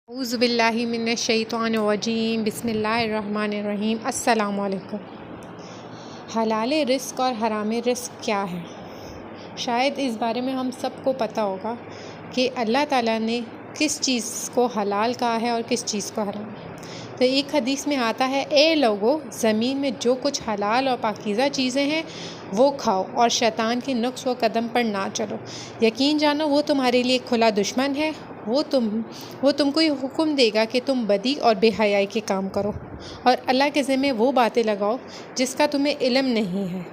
औज़ुबिल्लाहि मिनश्शैतानिर्रजीम बिस्मिल्लाहिर्रहमानिर्रहीम अस्सलामु अलैकुम। हलाल रिस्क और हराम रिस्क क्या है? शायद इस बारे में हम सबको पता होगा कि अल्लाह ताला ने किस चीज़ को हलाल कहा है और किस चीज़ को हराम। तो एक हदीस में आता है, ए लोगो, ज़मीन में जो कुछ हलाल और पाकीज़ा चीज़ें हैं वो खाओ और शैतान के नुक्स व कदम पर ना चलो। यकीन जानो वो तुम्हारे लिए खुला दुश्मन है। वो तुमको ये हुक्म देगा कि तुम बदी और बेहयाई के काम करो और अल्लाह के ज़िम्मे वो बातें लगाओ जिसका तुम्हें इल्म नहीं है।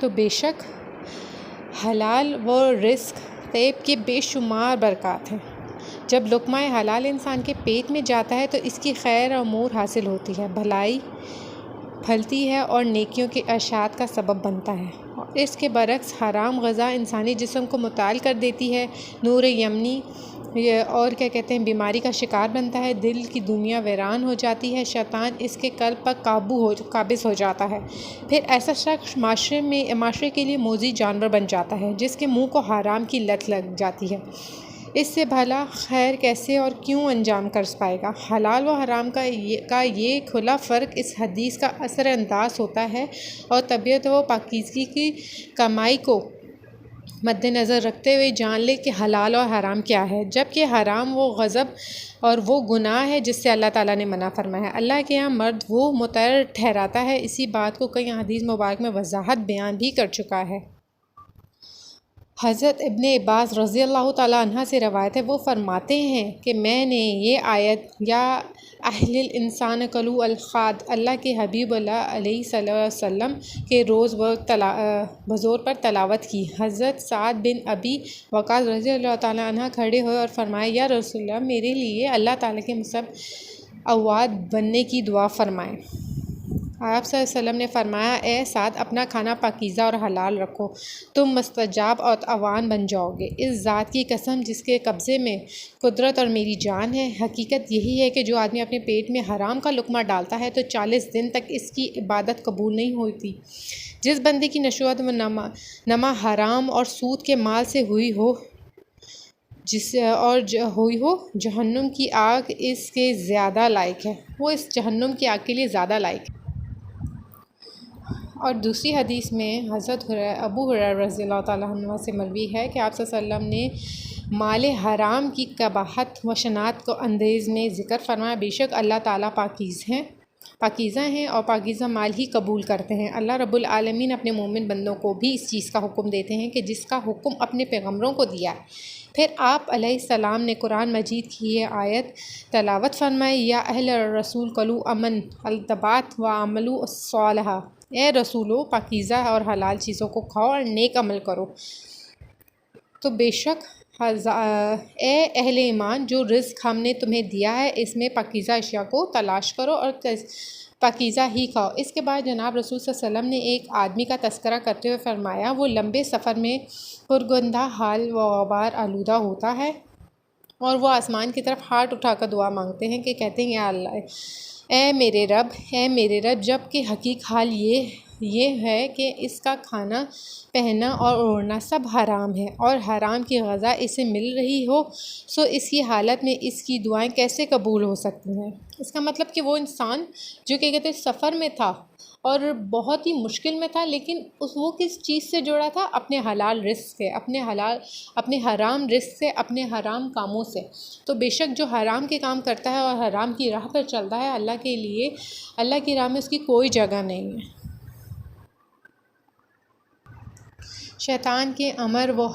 तो बेशक हलाल व रिस्क तैब के बेशुमार बरक़ात हैं। जब लुक़्मा हलाल इंसान के पेट में जाता है तो इसकी खैर और अमूर हासिल होती है, भलाई फलती है और नेकियों के अशात का सबब बनता है। और इसके बरक्स हराम ग़ज़ा इंसानी जिस्म को मुताल कर देती है, नूर यमनी और बीमारी का शिकार बनता है, दिल की दुनिया वीरान हो जाती है, शैतान इसके कल्ब पर काबिज़ हो जाता है। फिर ऐसा शख्स माशरे के लिए मोज़ी जानवर बन जाता है जिसके मुँह को हराम की लत लग जाती है। इससे भला खैर कैसे और क्यों अंजाम कर पाएगा? हलाल व हराम का ये खुला फ़र्क इस हदीस का असरअंदाज होता है और तबीयत व पाकीज़गी की कमाई को मद्देनज़र रखते हुए जान ले कि हलाल और हराम क्या है, जबकि हराम वो गज़ब और वो गुनाह है जिससे अल्लाह ताला ने मना फरमाया है। अल्लाह के यहाँ मर्द वो मुतहर ठहराता है। इसी बात को कई हदीस मुबारक में वज़ाहत बयान भी कर चुका है। हज़रत इब्ने अब्बास रज़ियल्लाहु ताला अन्हा से रवायत है, वो फरमाते हैं कि मैंने ये आयत या अहलिल इंसान कलू अल-खाद अल्लाह के हबीब अलैहिस्सलाम के रोज़ बज़ोर पर तलावत की। हज़रत साद बिन अबी वक़ास रज़ियल्लाहु ताला अन्हा खड़े हुए और फरमाए, या रसूलल्लाह, मेरे लिए अल्लाह ताला के मुसब अवाद बनने की दुआ फरमाएँ। आप सल्लल्लाहु अलैहि वसल्लम ने फरमाया, ए साद, अपना खाना पाकीज़ा और हलाल रखो, तुम मुस्तजाब और अवान बन जाओगे। इस ज़ात की कसम जिसके कब्ज़े में कुदरत और मेरी जान है, हकीकत यही है कि जो आदमी अपने पेट में हराम का लुक़मा डालता है तो 40 दिन तक इसकी इबादत कबूल नहीं होती। जिस बंदे की नशोअत व नमा हराम और सूद के माल से हुई हो जहन्नुम की आग इसके ज़्यादा लायक है, वो इस जहन्नुम की आग के लिए ज़्यादा लायक है। और दूसरी हदीस में हज़रत अबू हुरैरा रज़ियल्लाहु ताला अन्हु से मरवी है कि आप सल्लल्लाहु अलैहि वसल्लम ने माल हराम की कबाहत व शनात को अंदेज़ में ज़िक्र फरमाया, बेशक अल्लाह ताला पाकीज़ा हैं और पाकीज़ा माल ही कबूल करते हैं। अल्लाह रब्बुल आलमीन अपने मोमिन बंदों को भी इस चीज़ का हुक्म देते हैं कि जिसका हुक्म अपने पैगम्बरों को दिया है। फिर आप अलैहिस्सलाम ने कुरान मजीद की ये आयत तलावत फरमाई, या अहल रसूल कलू अमन अलतबात व अमलु अस्सालिहा, ए रसूलो, पाकीज़ा और हलाल चीज़ों को खाओ और नेक अमल करो। तो बेशक ए अहले ईमान, जो रिज़्क़ हमने तुम्हें दिया है इसमें पाकीज़ा अशिया को तलाश करो और पाकीज़ा ही खाओ। इसके बाद जनाब रसूल सल्लल्लाहु अलैहि वसल्लम ने एक आदमी का तस्करा करते हुए फरमाया, वो लंबे सफ़र में पुरगंदा हाल व ग़बार आलूदा होता है और वो आसमान की तरफ हाथ उठाकर दुआ मांगते हैं कि कहते हैं, या अल्लाह, ए मेरे रब, जबकि हकीक हाल ये है कि इसका खाना, पहनना और ओढ़ना सब हराम है और हराम की ग़ज़ा इसे मिल रही हो, सो इसकी हालत में इसकी दुआएं कैसे कबूल हो सकती हैं? इसका मतलब कि वो इंसान जो क्या कहते हैं सफ़र में था और बहुत ही मुश्किल में था, लेकिन वो किस चीज़ से जुड़ा था? अपने हलाल रिस्क से, अपने हराम रिस्क से, अपने हराम कामों से। तो बेशक जो हराम के काम करता है और हराम की राह पर चलता है, अल्लाह की राह में उसकी कोई जगह नहीं है। शैतान के अमर व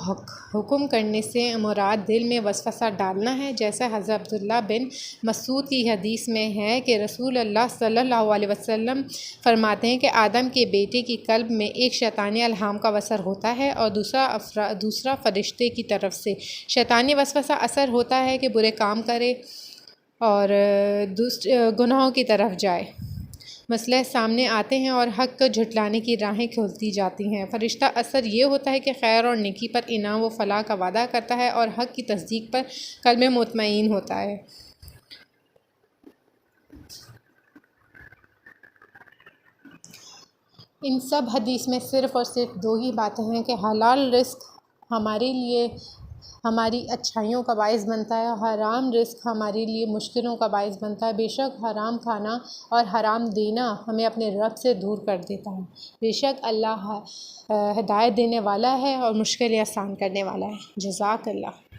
हुक्म करने से मुराद दिल में वसवसा डालना है, जैसा हज़रत अब्दुल्लाह बिन मसूद की हदीस में है कि रसूल अल्लाह सल्लल्लाहु अलैहि वसल्लम फरमाते हैं कि आदम के बेटे की कल्ब में एक शैतानी अल्हाम का वसर होता है और दूसरा फरिश्ते की तरफ से शैतानी वसवसा असर होता है कि बुरे काम करे और गुनाहों की तरफ जाए। मसले सामने आते हैं और हक़ को झुटलाने की राहें खुलती जाती हैं। फ़रिश्ता असर ये होता है कि खैर और नेकी पर इनाम व फ़लाह का वादा करता है और हक़ की तस्दीक पर क़ल्ब मुतमईन होता है। इन सब हदीस में सिर्फ़ और सिर्फ दो ही बातें हैं कि हलाल रिस्क हमारे लिए हमारी अच्छाइयों का बाइस बनता है, हराम रिस्क हमारे लिए मुश्किलों का बाइस बनता है। बेशक हराम खाना और हराम देना हमें अपने रब से दूर कर देता है। बेशक अल्लाह हिदायत देने वाला है और मुश्किलें आसान करने वाला है। जज़ाकल्लाह।